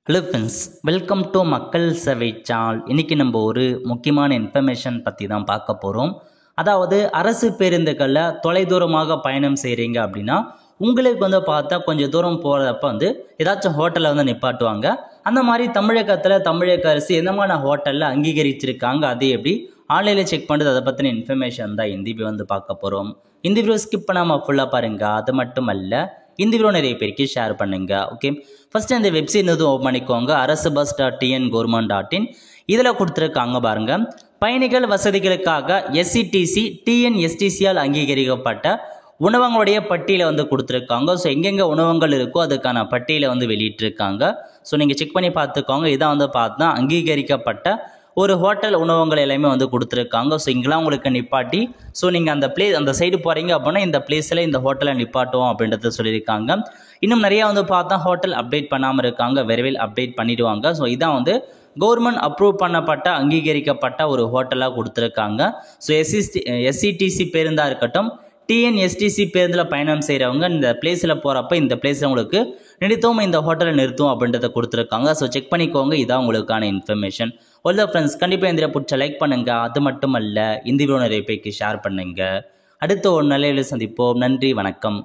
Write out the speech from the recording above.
Hello friends, welcome to மக்கள் சேவை channel. இன்றைக்கி நம்ம ஒரு முக்கியமான இன்ஃபர்மேஷன் பற்றி தான் பார்க்க போகிறோம். அதாவது அரசு பேருந்துகளில் தொலைதூரமாக பயணம் செய்கிறீங்க அப்படின்னா உங்களுக்கு பார்த்தா கொஞ்சம் தூரம் போகிறப்ப ஏதாச்சும் ஹோட்டலில் நிப்பாட்டுவாங்க. அந்த மாதிரி தமிழக அரசு எந்த மாதிரி ஹோட்டலில் அங்கீகரிச்சிருக்காங்க, அது எப்படி ஆன்லைனில் செக் பண்ணுறது, அதை பற்றின இன்ஃபர்மேஷன் தான் இந்த வீடியோ பார்க்க போகிறோம். இந்த வீடியோ ஸ்கிப் பண்ணாமல் ஃபுல்லாக பாருங்கள். அது மட்டும் அல்ல, இந்த வீடியோ நிறைய பேருக்கு ஷேர் பண்ணுங்க. ஓகே, ஃபர்ஸ்ட் இந்த வெப்சைட் ஓப்பன் பண்ணிக்கோங்க. arasubus.tn.government.in. இதில் கொடுத்துருக்காங்க பாருங்க, பயணிகள் வசதிகளுக்காக எஸ்சிடிசி டிஎன்எஸ்டிசியால் அங்கீகரிக்கப்பட்ட உணவங்களுடைய பட்டியலை கொடுத்துருக்காங்க. ஸோ எங்கெங்கே உணவங்கள் இருக்கோ அதுக்கான பட்டியலை வெளியிட்டிருக்காங்க. ஸோ நீங்கள் செக் பண்ணி பார்த்துக்கோங்க. இதான் பார்த்தா அங்கீகரிக்கப்பட்ட ஒரு ஹோட்டல் உணவகங்கள் எல்லாமே கொடுத்துருக்காங்க. ஸோ இங்கெல்லாம் உங்களுக்கு நிப்பாட்டி, ஸோ நீங்கள் அந்த சைடு போகிறீங்க அப்படின்னா இந்த பிளேஸில் இந்த ஹோட்டலை நிப்பாட்டுவோம் அப்படின்றத சொல்லியிருக்காங்க. இன்னும் நிறையா பார்த்தா ஹோட்டல் அப்டேட் பண்ணாமல் இருக்காங்க, விரைவில் அப்டேட் பண்ணிவிடுவாங்க. ஸோ இதான் கவர்மெண்ட் அப்ரூவ் பண்ணப்பட்ட அங்கீகரிக்கப்பட்ட ஒரு ஹோட்டலாக கொடுத்துருக்காங்க. ஸோ எஸ்சிடிசி பேருந்தாக இருக்கட்டும், டிஎன்எஸ்டிசி பேருந்தில் பயணம் செய்கிறவங்க இந்த பிளேஸில் போகிறப்ப இந்த பிளேஸில் உங்களுக்கு நிறுத்தவும் இந்த ஹோட்டலில் நிறுத்தும் அப்படின்றத கொடுத்துருக்காங்க. ஸோ செக் பண்ணிக்கோங்க. இதான் உங்களுக்கான இன்ஃபர்மேஷன். ஒல்ல ஃப்ரெண்ட்ஸ், கண்டிப்பாக இந்த பிடிச்ச லைக் பண்ணுங்கள். அது மட்டும் அல்ல, இந்த வீடியோ நிறைய பேருக்கு ஷேர் பண்ணுங்கள். அடுத்த ஒரு நல்ல சந்திப்போம். நன்றி, வணக்கம்.